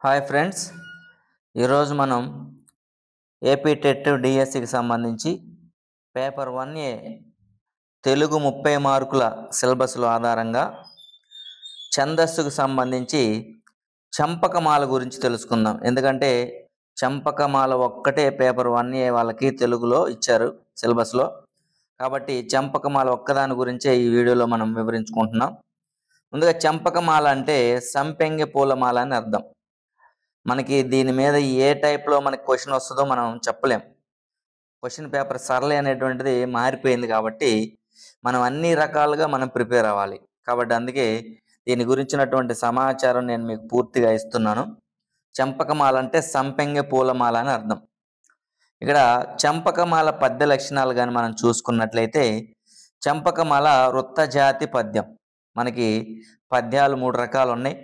Hi friends, ఈరోజు మనం AP TET డిఎస్సికి సంబంధించి పేపర్ 1A తెలుగు 30 మార్కుల సిలబస్ల ఆధారంగా ఛందస్సుకు సంబంధించి చంపకమాల గురించి తెలుసుకుందాం. ఎందుకంటే చంపకమాల ఒక్కటే పేపర్ 1A వాళ్ళకి తెలుగులో ఇచ్చారు సిలబస్లో. కాబట్టి చంపకమాల ఒక్కదాని గురించే ఈ వీడియోలో మనం వివరించుకుంటున్నాం. ముందుగా చంపకమాల అంటే సంపెంగ పూలమాల అని అర్థం. మనకి దీని మీద ఏ టైప్లో మనకి క్వశ్చన్ వస్తుందో మనం చెప్పలేం. క్వశ్చన్ పేపర్ సరళి అనేటువంటిది మారిపోయింది కాబట్టి మనం అన్ని రకాలుగా మనం ప్రిపేర్ అవ్వాలి. కాబట్టి అందుకే దీని గురించినటువంటి సమాచారం నేను మీకు పూర్తిగా ఇస్తున్నాను. చంపకమాల అంటే సంపెంగ పూలమాల అని అర్థం. ఇక్కడ చంపకమాల పద్య లక్షణాలు కానీ మనం చూసుకున్నట్లయితే చంపకమాల వృత్త జాతి పద్యం. మనకి పద్యాలు 3 రకాలు ఉన్నాయి: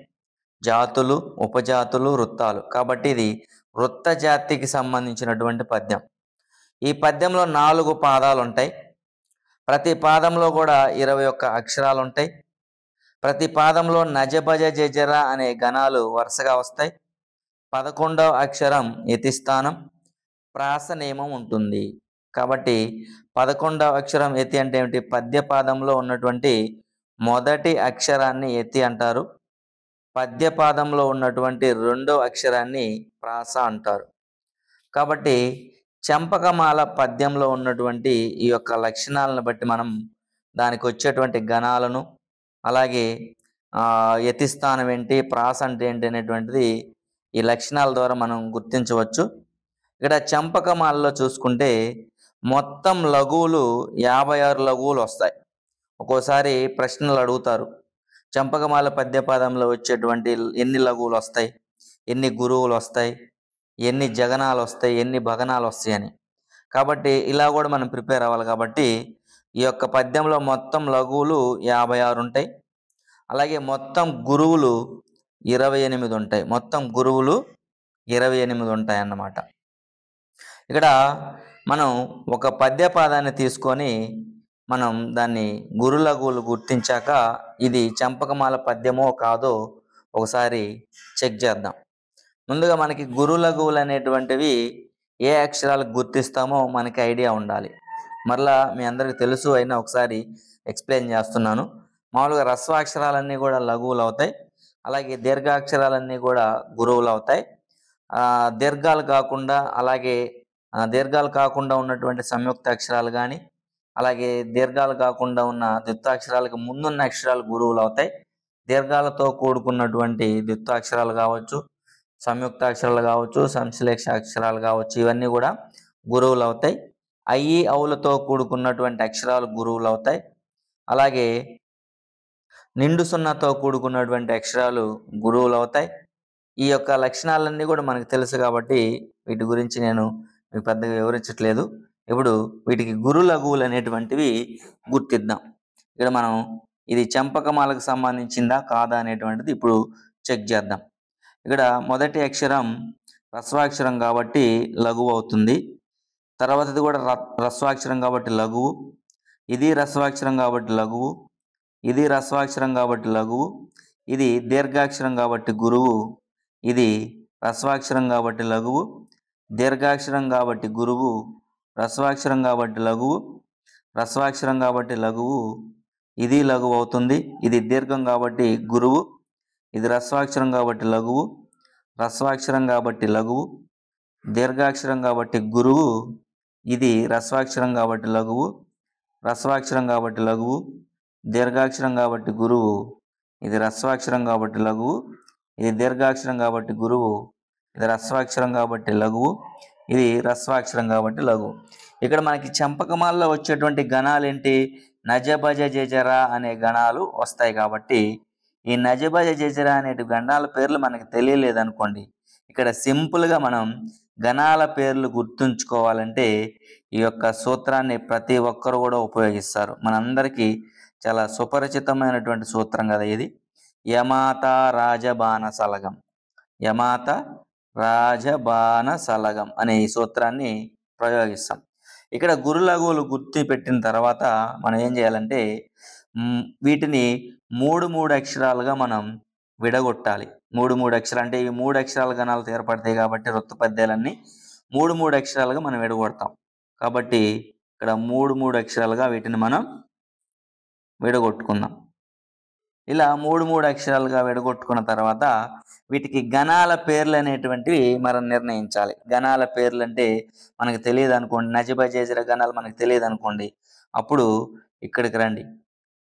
జాతులు, ఉపజాతులు, వృత్తాలు. కాబట్టి ఇది వృత్త జాతికి సంబంధించినటువంటి పద్యం. ఈ పద్యంలో 4 పాదాలు ఉంటాయి. ప్రతి పాదంలో కూడా 21 అక్షరాలు ఉంటాయి. ప్రతి పాదంలో నజభజ జజర అనే గణాలు వరుసగా వస్తాయి. 11వ అక్షరం యతిస్థానం, ప్రాస నియమం ఉంటుంది. కాబట్టి 11వ అక్షరం యతి అంటే ఏమిటి? పద్య పాదంలో ఉన్నటువంటి మొదటి అక్షరాన్ని యతి అంటారు. పద్యపాదంలో ఉన్నటువంటి 2వ అక్షరాన్ని ప్రాస అంటారు. కాబట్టి చంపకమాల పద్యంలో ఉన్నటువంటి ఈ యొక్క లక్షణాలను బట్టి మనం దానికి వచ్చేటువంటి గణాలను, అలాగే యతిస్థానం ఏంటి, ప్రాస అంటే ఏంటి అనేటువంటిది ఈ లక్షణాల ద్వారా మనం గుర్తించవచ్చు. ఇక్కడ చంపకమాలలో చూసుకుంటే మొత్తం లఘువులు 56 లఘువులు వస్తాయి. ఒక్కోసారి ప్రశ్నలు అడుగుతారు, చంపకమాల పద్యపాదంలో వచ్చేటువంటి ఎన్ని లఘువులు వస్తాయి, ఎన్ని గురువులు వస్తాయి, ఎన్ని జగనాలు వస్తాయి, ఎన్ని భగనాలు వస్తాయి అని. కాబట్టి ఇలా కూడా మనం ప్రిపేర్ అవ్వాలి. కాబట్టి ఈ యొక్క పద్యంలో మొత్తం లఘువులు 56 ఉంటాయి. అలాగే మొత్తం గురువులు 28 ఉంటాయి. మొత్తం గురువులు 28 ఉంటాయి అన్నమాట. ఇక్కడ మనం ఒక పద్యపాదాన్ని తీసుకొని మనం దాన్ని గురు లఘువులు గుర్తించాక ఇది చంపకమాల పద్యమో కాదో ఒకసారి చెక్ చేద్దాం. ముందుగా మనకి గురు లఘువులు అనేటువంటివి ఏ అక్షరాలకు గుర్తిస్తామో మనకి ఐడియా ఉండాలి. మరలా మీ అందరికీ తెలుసు అయినా ఒకసారి ఎక్స్ప్లెయిన్ చేస్తున్నాను. మామూలుగా రస్వాక్షరాలన్నీ కూడా లఘువులు అవుతాయి. అలాగే దీర్ఘాక్షరాలన్నీ కూడా గురువులు అవుతాయి. దీర్ఘాలు కాకుండా ఉన్నటువంటి సంయుక్త అక్షరాలు కానీ, అలాగే దీర్ఘాలు కాకుండా ఉన్న ద్విత్వాక్షరాలకు ముందున్న అక్షరాలు గురువులు అవుతాయి. దీర్ఘాలతో కూడుకున్నటువంటి ద్విత్వాక్షరాలు కావచ్చు, సంయుక్తాక్షరాలు కావచ్చు, సంశ్లేష అక్షరాలు కావచ్చు, ఇవన్నీ కూడా గురువులు అవుతాయి. అయ్యి అవులతో కూడుకున్నటువంటి అక్షరాలు గురువులు అవుతాయి. అలాగే నిండు సున్నాతో కూడుకున్నటువంటి అక్షరాలు గురువులు అవుతాయి. ఈ యొక్క లక్షణాలన్నీ కూడా మనకు తెలుసు కాబట్టి వీటి గురించి నేను మీకు పెద్దగా వివరించట్లేదు. ఇప్పుడు వీటికి గురు లఘువులు అనేటువంటివి గుర్తిద్దాం. ఇక్కడ మనం ఇది చంపకమాలకు సంబంధించిందా కాదా అనేటువంటిది ఇప్పుడు చెక్ చేద్దాం. ఇక్కడ మొదటి అక్షరం రస్వాక్షరం కాబట్టి లఘువు అవుతుంది. తర్వాతది కూడా రస్వాక్షరం కాబట్టి లఘువు. ఇది రస్వాక్షరం కాబట్టి లఘువు. ఇది రస్వాక్షరం కాబట్టి లఘువు. ఇది దీర్ఘాక్షరం కాబట్టి గురువు. ఇది రస్వాక్షరం కాబట్టి లఘువు. దీర్ఘాక్షరం కాబట్టి గురువు. రస్వాక్షరం కాబట్టి లఘువు. రస్వాక్షరం కాబట్టి లఘువు. ఇది లఘువు అవుతుంది. ఇది దీర్ఘం కాబట్టి గురువు. ఇది రస్వాక్షరం కాబట్టి లఘువు. రస్వాక్షరం కాబట్టి లఘువు. దీర్ఘాక్షరం కాబట్టి గురువు. ఇది రస్వాక్షరం కాబట్టి లఘువు. రస్వాక్షరం కాబట్టి లఘువు. దీర్ఘాక్షరం కాబట్టి గురువు. ఇది రస్వాక్షరం కాబట్టి లఘువు. ఇది దీర్ఘాక్షరం కాబట్టి గురువు. ఇది రస్వాక్షరం కాబట్టి లఘువు. ఇది రస్వాక్షరం కాబట్టి లఘువు. ఇక్కడ మనకి చంపకమాలలో వచ్చేటువంటి గణాలు ఏంటి? నజభజ జజర అనే గణాలు వస్తాయి. కాబట్టి ఈ నజభజ జజర అనే గణాల పేర్లు మనకి తెలియలేదనుకోండి, ఇక్కడ సింపుల్గా మనం గణాల పేర్లు గుర్తుంచుకోవాలంటే ఈ యొక్క సూత్రాన్ని ప్రతి ఒక్కరు కూడా ఉపయోగిస్తారు. మనందరికీ చాలా సుపరిచితమైనటువంటి సూత్రం కదా ఇది. యమాత రాజబాణ సలగం, యమాత రాజబాణ సలగం అనే ఈ సూత్రాన్ని ప్రయోగిస్తాం. ఇక్కడ గురు లఘువులు గుర్తు పెట్టిన తర్వాత మనం ఏం చేయాలంటే వీటిని 3 అక్షరాలుగా మనం విడగొట్టాలి. మూడు మూడు అక్షరాలు అంటే ఈ మూడు అక్షరాల గణాలతో ఏర్పడతాయి కాబట్టి వృత్త పద్యాలన్నీ మూడు మూడు అక్షరాలుగా మనం విడగొడతాం. కాబట్టి ఇక్కడ మూడు మూడు అక్షరాలుగా వీటిని మనం విడగొట్టుకుందాం. ఇలా మూడు మూడు అక్షరాలుగా విడగొట్టుకున్న తర్వాత వీటికి గణాల పేర్లు అనేటువంటివి మనం నిర్ణయించాలి. గణాల పేర్లు అంటే మనకు తెలియదు అనుకోండి, నజబజేజర గణాలు మనకు తెలియదు అనుకోండి, అప్పుడు ఇక్కడికి రండి.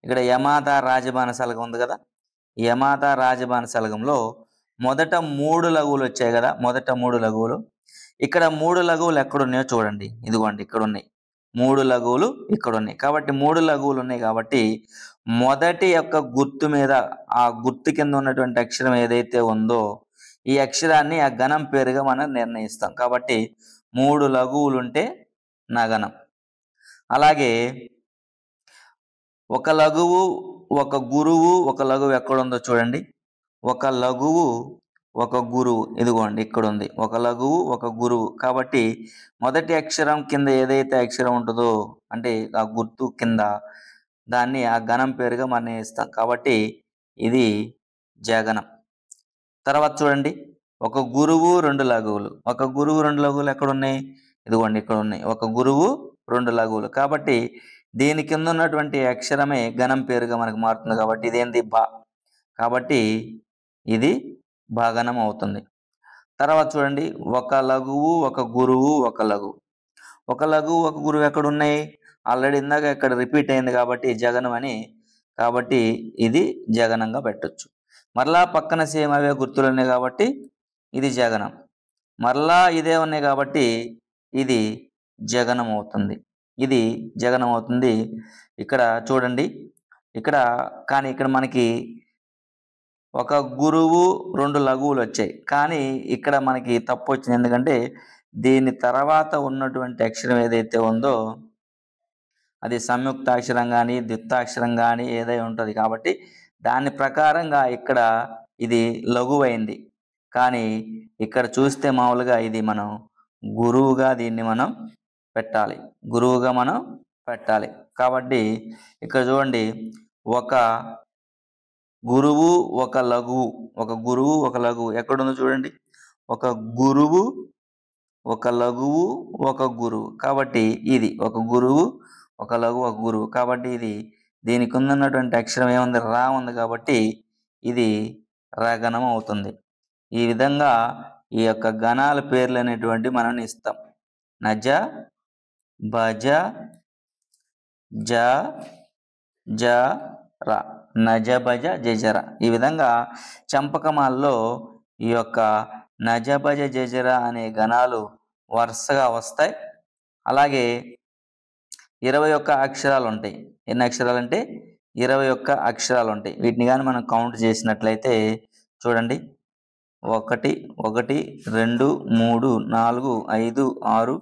ఇక్కడ యమాత రాజబాణ సలగం ఉంది కదా, యమాత రాజబాణ సలగంలో మొదట మూడు లఘువులు వచ్చాయి కదా, మొదట మూడు లఘువులు. ఇక్కడ మూడు లఘువులు ఎక్కడున్నాయో చూడండి, ఇదిగోండి ఇక్కడ ఉన్నాయి మూడు లఘువులు, ఇక్కడ ఉన్నాయి. కాబట్టి మూడు లఘువులు ఉన్నాయి కాబట్టి మొదటి యొక్క గుర్తు మీద ఆ గుర్తు కింద ఉన్నటువంటి అక్షరం ఏదైతే ఉందో ఈ అక్షరాన్ని ఆ గణం పేరుగా మనం నిర్ణయిస్తాం. కాబట్టి మూడు లఘువులు ఉంటే నా గణం. అలాగే ఒక లఘువు ఒక గురువు, ఒక లఘువు ఎక్కడుందో చూడండి. ఒక లఘువు ఒక గురువు, ఇదిగోండి ఇక్కడ ఉంది ఒక లఘువు ఒక గురువు. కాబట్టి మొదటి అక్షరం కింద ఏదైతే అక్షరం ఉంటుందో అంటే ఆ గుర్తు కింద దాన్ని ఆ గణం పేరుగా మనం ఇస్తాం. కాబట్టి ఇది జగనం. తర్వాత చూడండి, ఒక గురువు రెండు లఘువులు. ఒక గురువు రెండు లఘువులు ఎక్కడ ఉన్నాయి, ఇదిగోండి ఇక్కడ ఉన్నాయి. ఒక గురువు రెండు లఘువులు. కాబట్టి దీని కింద ఉన్నటువంటి అక్షరమే గణం పేరుగా మనకు మారుతుంది. కాబట్టి ఇదేంటి బా, కాబట్టి ఇది భాగనం అవుతుంది. తర్వాత చూడండి, ఒక లఘువు ఒక గురువు ఒక లఘువు. ఒక లఘువు ఒక గురువు ఎక్కడ ఉన్నాయి, ఆల్రెడీ ఇందాక ఇక్కడ రిపీట్ అయింది కాబట్టి జగనం అని, కాబట్టి ఇది జగనంగా పెట్టొచ్చు. మరలా పక్కన సేమ్ అవే గుర్తులు ఉన్నాయి కాబట్టి ఇది జగనం. మరలా ఇదే ఉన్నాయి కాబట్టి ఇది జగనం అవుతుంది. ఇది జగనం అవుతుంది. ఇక్కడ చూడండి, ఇక్కడ కానీ ఇక్కడ మనకి ఒక గురువు రెండు లఘువులు వచ్చాయి, కానీ ఇక్కడ మనకి తప్పు వచ్చింది. ఎందుకంటే దీని తర్వాత ఉన్నటువంటి అక్షరం ఏదైతే ఉందో అది సంయుక్తాక్షరం కానీ ద్విత్వాక్షరం కానీ ఏదై ఉంటుంది. కాబట్టి దాని ప్రకారంగా ఇక్కడ ఇది లఘువైంది. కానీ ఇక్కడ చూస్తే మామూలుగా ఇది మనం గురువుగా దీన్ని మనం పెట్టాలి, గురువుగా మనం పెట్టాలి. కాబట్టి ఇక్కడ చూడండి, ఒక గురువు ఒక లఘువు, ఒక గురువు ఒక లఘువు ఎక్కడుందో చూడండి. ఒక గురువు ఒక లఘువు ఒక గురువు. కాబట్టి ఇది ఒక గురువు ఒక లఘువు ఒక గురువు. కాబట్టి ఇది దీనికి ఉన్నటువంటి అక్షరం ఏముంది, రా ఉంది. కాబట్టి ఇది రగణం అవుతుంది. ఈ విధంగా ఈ యొక్క గణాల పేర్లు అనేటువంటి మనం ఇస్తాం. నజ భజ జ జ ర, నజ భజ జజర. ఈ విధంగా చంపకమాల్లో ఈ యొక్క నజ భజ జజర అనే గణాలు వరుసగా వస్తాయి. అలాగే 21 అక్షరాలు ఉంటాయి. ఎన్ని అక్షరాలు అంటే 21 అక్షరాలు ఉంటాయి. వీటిని కానీ మనం కౌంట్ చేసినట్లయితే చూడండి, 1 1 2 3 4 5 6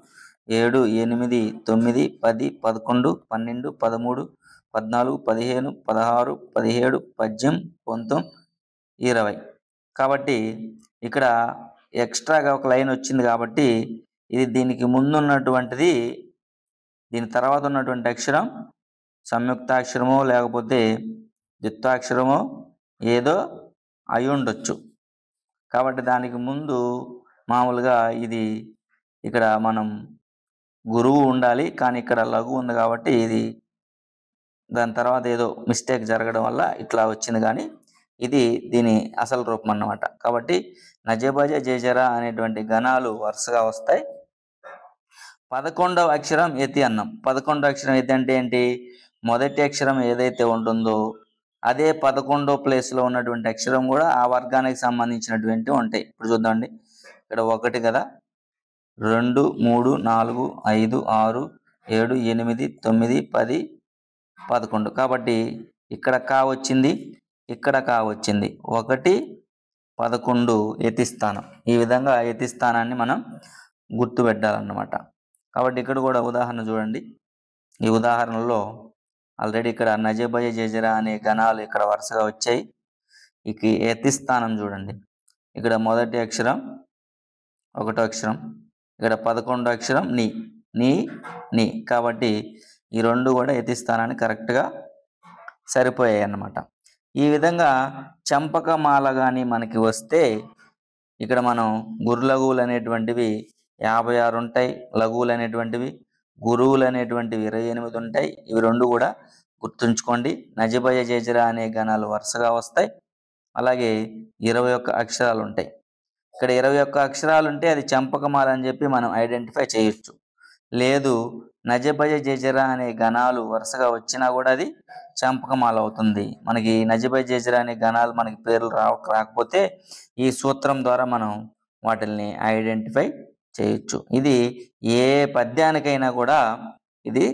7 8 9 10 11 12 13 14 15 16 17 18 19 20. కాబట్టి ఇక్కడ ఎక్స్ట్రాగా ఒక లైన్ వచ్చింది కాబట్టి ఇది దీనికి ముందు ఉన్నటువంటిది, దీని తర్వాత ఉన్నటువంటి అక్షరం సంయుక్తాక్షరమో లేకపోతే ద్విత్వాక్షరమో ఏదో అయి ఉండొచ్చు. కాబట్టి దానికి ముందు మామూలుగా ఇది ఇక్కడ మనం గురువు ఉండాలి, కానీ ఇక్కడ లఘు ఉంది కాబట్టి ఇది దాని తర్వాత ఏదో మిస్టేక్ జరగడం వల్ల ఇట్లా వచ్చింది. కానీ ఇది దీని అసలు రూపం అన్నమాట. కాబట్టి నజబజ జేజర అనేటువంటి గణాలు వరుసగా వస్తాయి. 11వ అక్షరం యతి అన్నం. 11వ అక్షరం యతి అంటే ఏంటి, మొదటి అక్షరం ఏదైతే ఉంటుందో అదే 11వ ప్లేస్లో ఉన్నటువంటి అక్షరం కూడా ఆ వర్గానికి సంబంధించినటువంటి ఉంటాయి. ఇప్పుడు చూద్దామండి, ఇక్కడ 1 కదా, 2 3 4 5 6 7 8 9 10 11. కాబట్టి ఇక్కడ కా వచ్చింది, ఇక్కడ కా వచ్చింది. 1 11 యతి స్థానం. ఈ విధంగా యతి స్థానాన్ని మనం గుర్తు పెట్టాలన్నమాట. కాబట్టి ఇక్కడ కూడా ఉదాహరణ చూడండి. ఈ ఉదాహరణలో ఆల్రెడీ ఇక్కడ నజబజ జజర అనే గణాలు ఇక్కడ వరుసగా వచ్చాయి. ఇక యతి స్థానం చూడండి, ఇక్కడ మొదటి అక్షరం 1వ అక్షరం, ఇక్కడ 11వ అక్షరం నీ నీ నీ. కాబట్టి ఈ రెండు కూడా యతి స్థానాన్ని కరెక్ట్గా సరిపోయాయి అన్నమాట. ఈ విధంగా చంపకమాల కానీ మనకి వస్తే ఇక్కడ మనం గురు లఘువులు అనేటువంటివి 56 ఉంటాయి, లఘువులు అనేటువంటివి గురువులు అనేటువంటివి 28 ఉంటాయి. ఇవి రెండు కూడా గుర్తుంచుకోండి. నజబయ జేజర అనే గణాలు వరుసగా వస్తాయి. అలాగే 21 అక్షరాలు ఉంటాయి. ఇక్కడ 21 అక్షరాలు ఉంటే అది చంపకమాల అని చెప్పి మనం ఐడెంటిఫై చేయొచ్చు. లేదు నజబయ జేజర అనే గణాలు వరుసగా వచ్చినా కూడా అది చంపకమాల అవుతుంది. మనకి నజబయ జేజర అనే గణాలు మనకి పేర్లు రాకపోతే ఈ సూత్రం ద్వారా మనం వాటిల్ని ఐడెంటిఫై చేయొచ్చు. ఇది ఏ పద్యానికైనా కూడా ఇది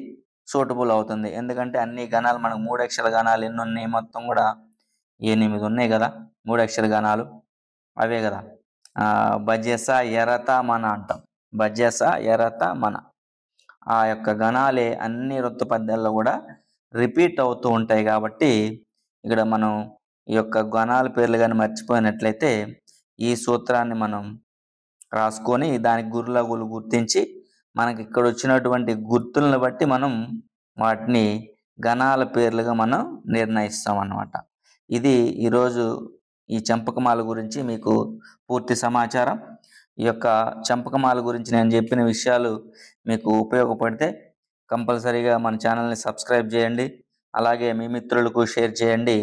సూటబుల్ అవుతుంది. ఎందుకంటే అన్ని గణాలు మనకు 3 అక్షర గణాలు ఎన్ని ఉన్నాయి, మొత్తం కూడా 8 ఉన్నాయి కదా 3 అక్షర గణాలు, అవే కదా. బజెస ఎరత మన అంటాం. బజెస ఎరత మన ఆ యొక్క గణాలే అన్ని వృత్త పద్యాల్లో కూడా రిపీట్ అవుతూ ఉంటాయి. కాబట్టి ఇక్కడ మనం ఈ యొక్క గణాల పేర్లు కానీ మర్చిపోయినట్లయితే ఈ సూత్రాన్ని మనం రాసుకొని దానికి గురులఘువులు గుర్తించి మనకి ఇక్కడ వచ్చినటువంటి గుర్తులను బట్టి మనం వాటిని గణాల పేర్లుగా మనం నిర్ణయిస్తాం అన్నమాట. ఇది ఈరోజు ఈ చంపకమాల గురించి మీకు పూర్తి సమాచారం. ఈ యొక్క చంపకమాల గురించి నేను చెప్పిన విషయాలు మీకు ఉపయోగపడితే కంపల్సరీగా మన ఛానల్ని సబ్స్క్రైబ్ చేయండి. అలాగే మీ మిత్రులకు షేర్ చేయండి.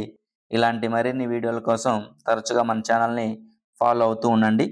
ఇలాంటి మరిన్ని వీడియోల కోసం తరచుగా మన ఛానల్ని ఫాలో అవుతూ ఉండండి.